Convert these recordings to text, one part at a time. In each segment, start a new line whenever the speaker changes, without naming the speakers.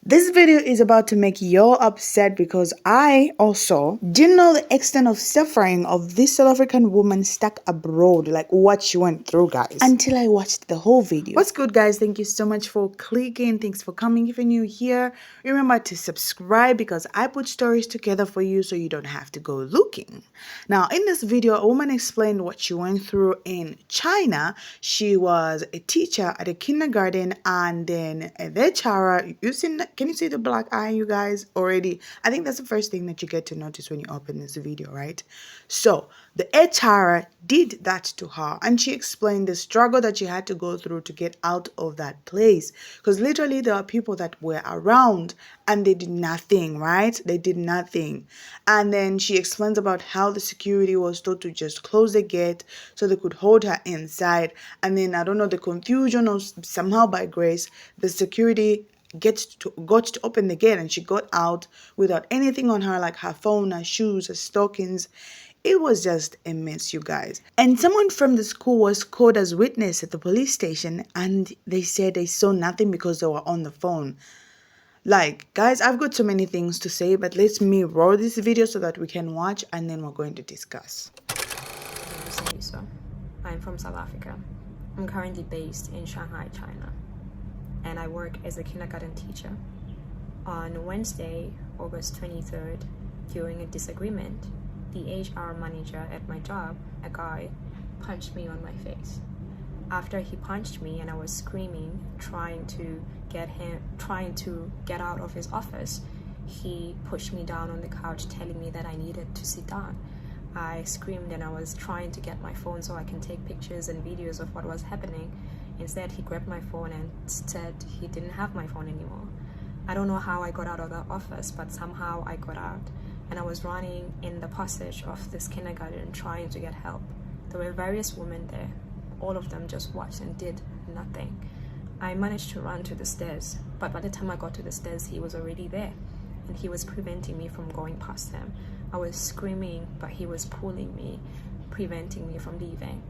This video is about to make you upset because I also didn't know the extent of suffering of this South African woman stuck abroad, like what she went through, guys, until I watched the whole video. What's good, guys? Thank you so much for clicking. Thanks for coming. If you're new here, remember to subscribe because I put stories together for you so you don't have to go looking. Now, in this video, a woman explained what she went through in China. She was a teacher at a kindergarten, and then their Chara, can you see the black eye, you guys, already? I think that's the first thing that you get to notice when you open this video, right? So the HR did that to her, and she explained the struggle that she had to go through to get out of that place, because literally there are people that were around and they did nothing, right? They did nothing. And then she explains about how the security was told to just close the gate so they could hold her inside. And then I don't know, the confusion, or somehow by grace the security got to open the gate, and she got out without anything on her, like her phone, her shoes, her stockings. It was just a mess, you guys. And someone from the school was called as witness at the police station, and they said they saw nothing because they were on the phone. Like, guys, I've got so many things to say, but let me roll this video so that we can watch, and then we're going to discuss.
I'm from South Africa. I'm currently based in Shanghai, China, and I work as a kindergarten teacher. On Wednesday, August 23rd, during a disagreement, the HR manager at my job, a guy, punched me on my face. After he punched me and I was screaming, trying to get out of his office, he pushed me down on the couch, telling me that I needed to sit down. I screamed and I was trying to get my phone so I can take pictures and videos of what was happening. Instead, he grabbed my phone and said he didn't have my phone anymore. I don't know how I got out of the office, but somehow I got out, and I was running in the passage of this kindergarten trying to get help. There were various women there. All of them just watched and did nothing. I managed to run to the stairs, but by the time I got to the stairs, he was already there, and he was preventing me from going past him. I was screaming, but he was pulling me, preventing me from leaving.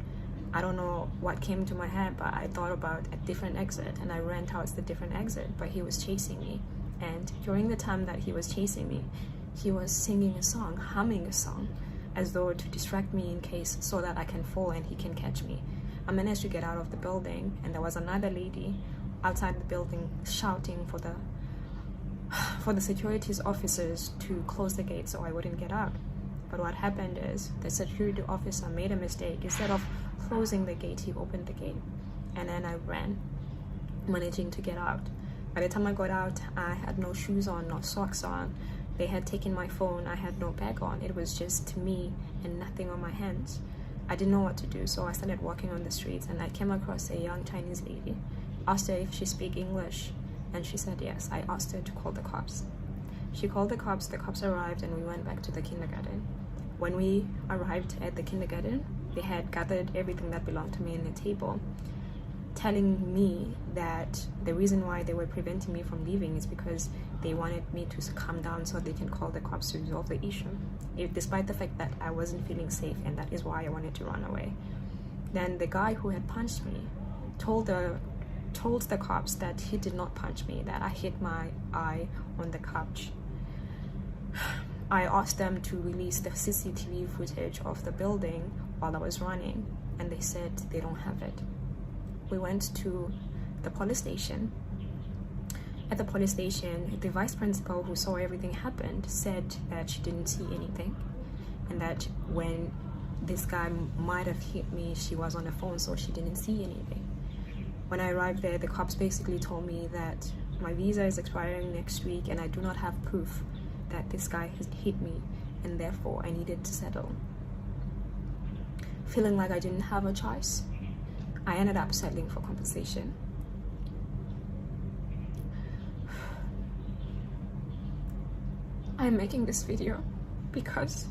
I don't know what came to my head, but I thought about a different exit, and I ran towards the different exit, but he was chasing me. And during the time that he was chasing me, he was singing a song, humming a song, as though to distract me in case so that I can fall and he can catch me. I managed to get out of the building, and there was another lady outside the building shouting for the securities officers to close the gate so I wouldn't get out. But what happened is the security officer made a mistake. Instead of closing the gate, he opened the gate, and then I ran, managing to get out. By the time I got out, I had no shoes on, no socks on. They had taken my phone. I had no bag on. It was just me and nothing on my hands. I didn't know what to do, so I started walking on the streets, and I came across a young Chinese lady. Asked her if she speak English, and she said yes. I asked her to call the cops. She called the cops arrived, and we went back to the kindergarten. When we arrived at the kindergarten, they had gathered everything that belonged to me in a table, telling me that the reason why they were preventing me from leaving is because they wanted me to calm down so they can call the cops to resolve the issue, despite the fact that I wasn't feeling safe, and that is why I wanted to run away. Then the guy who had punched me told the cops that he did not punch me, that I hit my eye on the couch. I asked them to release the CCTV footage of the building while I was running, and they said they don't have it. We went to the police station. At the police station, the vice principal who saw everything happen said that she didn't see anything, and that when this guy might have hit me, she was on the phone, so she didn't see anything. When I arrived there, the cops basically told me that my visa is expiring next week, and I do not have proof that this guy has hit me, and therefore I needed to settle. Feeling like I didn't have a choice, I ended up settling for compensation. I'm making this video because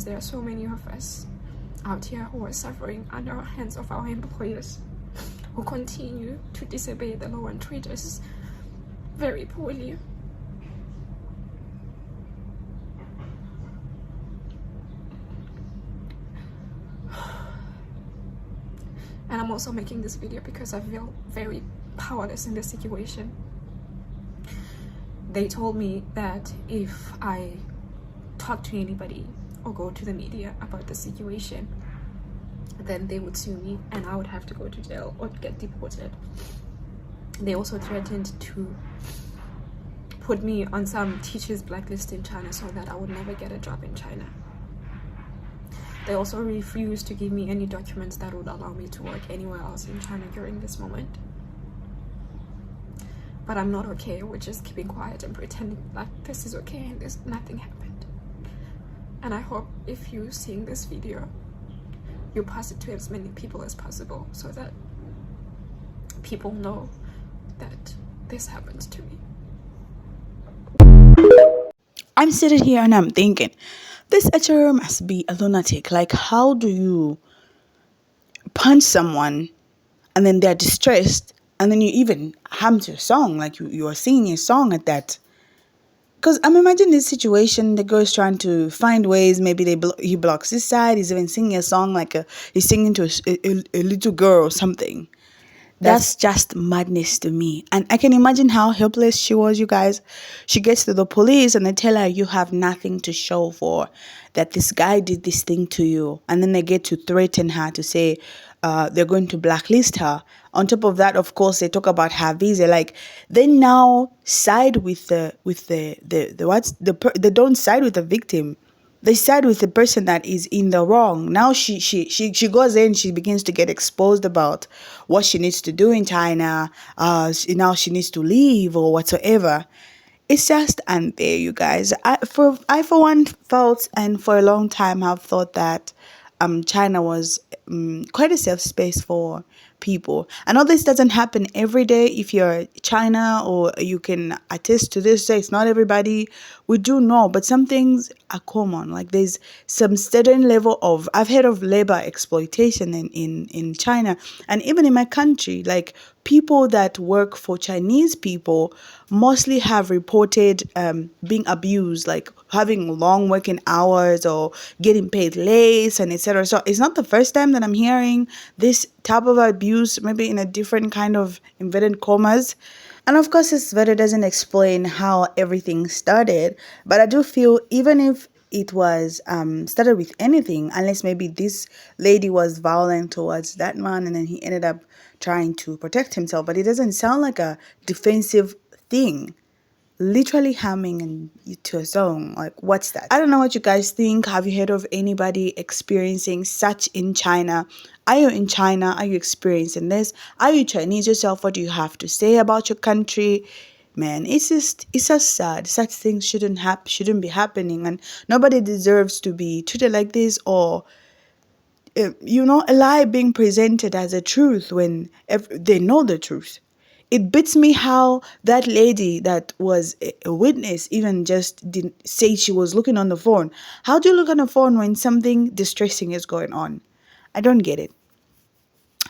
there are so many of us out here who are suffering under the hands of our employers, who continue to disobey the law and treat us very poorly. And I'm also making this video because I feel very powerless in this situation. They told me that if I talk to anybody or go to the media about the situation, then they would sue me and I would have to go to jail or get deported. They also threatened to put me on some teachers' blacklist in China so that I would never get a job in China. They also refused to give me any documents that would allow me to work anywhere else in China during this moment. But I'm not okay with just keeping quiet and pretending like this is okay and nothing happened. And I hope if you're seeing this video, you pass it to as many people as possible so that people know that this happens to me.
I'm sitting here and I'm thinking, this HR must be a lunatic. Like, how do you punch someone and then they're distressed and then you even hum to a song, like you are singing a song at that? Because I'm imagining this situation, the girl's trying to find ways, maybe he blocks his side, he's even singing a song like he's singing to a little girl or something. That's just madness to me. And I can imagine how helpless she was, you guys. She gets to the police and they tell her, you have nothing to show for that this guy did this thing to you. And then they get to threaten her to say they're going to blacklist her. On top of that, of course, they talk about her visa. Like, they now side with they don't side with the victim. They side with the person that is in the wrong. Now she goes in, she begins to get exposed about what she needs to do in China. Now she needs to leave or whatsoever. It's just unfair, you guys. I for one felt, and for a long time have thought that China was quite a safe space for people. I know this doesn't happen every day. If you're China, or you can attest to this, it's not everybody. We do know, but some things are common. Like, there's some certain level of, I've heard of labor exploitation in China, and even in my country. Like, people that work for Chinese people mostly have reported being abused, like having long working hours or getting paid late and etc. So it's not the first time that I'm hearing this type of abuse, maybe in a different kind of inverted commas. And of course, this video doesn't explain how everything started, but I do feel even if it was started with anything, unless maybe this lady was violent towards that man and then he ended up trying to protect himself, but it doesn't sound like a defensive thing. Literally humming and to a song, like, what's that? I don't know what you guys think. Have you heard of anybody experiencing such in China? Are you in China? Are you experiencing this? Are you Chinese yourself? What do you have to say about your country? Man, it's just sad. Such things shouldn't be happening, and nobody deserves to be treated like this, or a lie being presented as a truth when they know the truth. It beats me how that lady that was a witness even just didn't say she was looking on the phone. How do you look on the phone when something distressing is going on? I don't get it.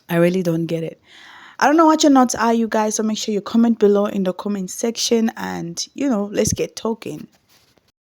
I really don't get it. I don't know what your notes are, you guys, so make sure you comment below in the comment section and, let's get talking.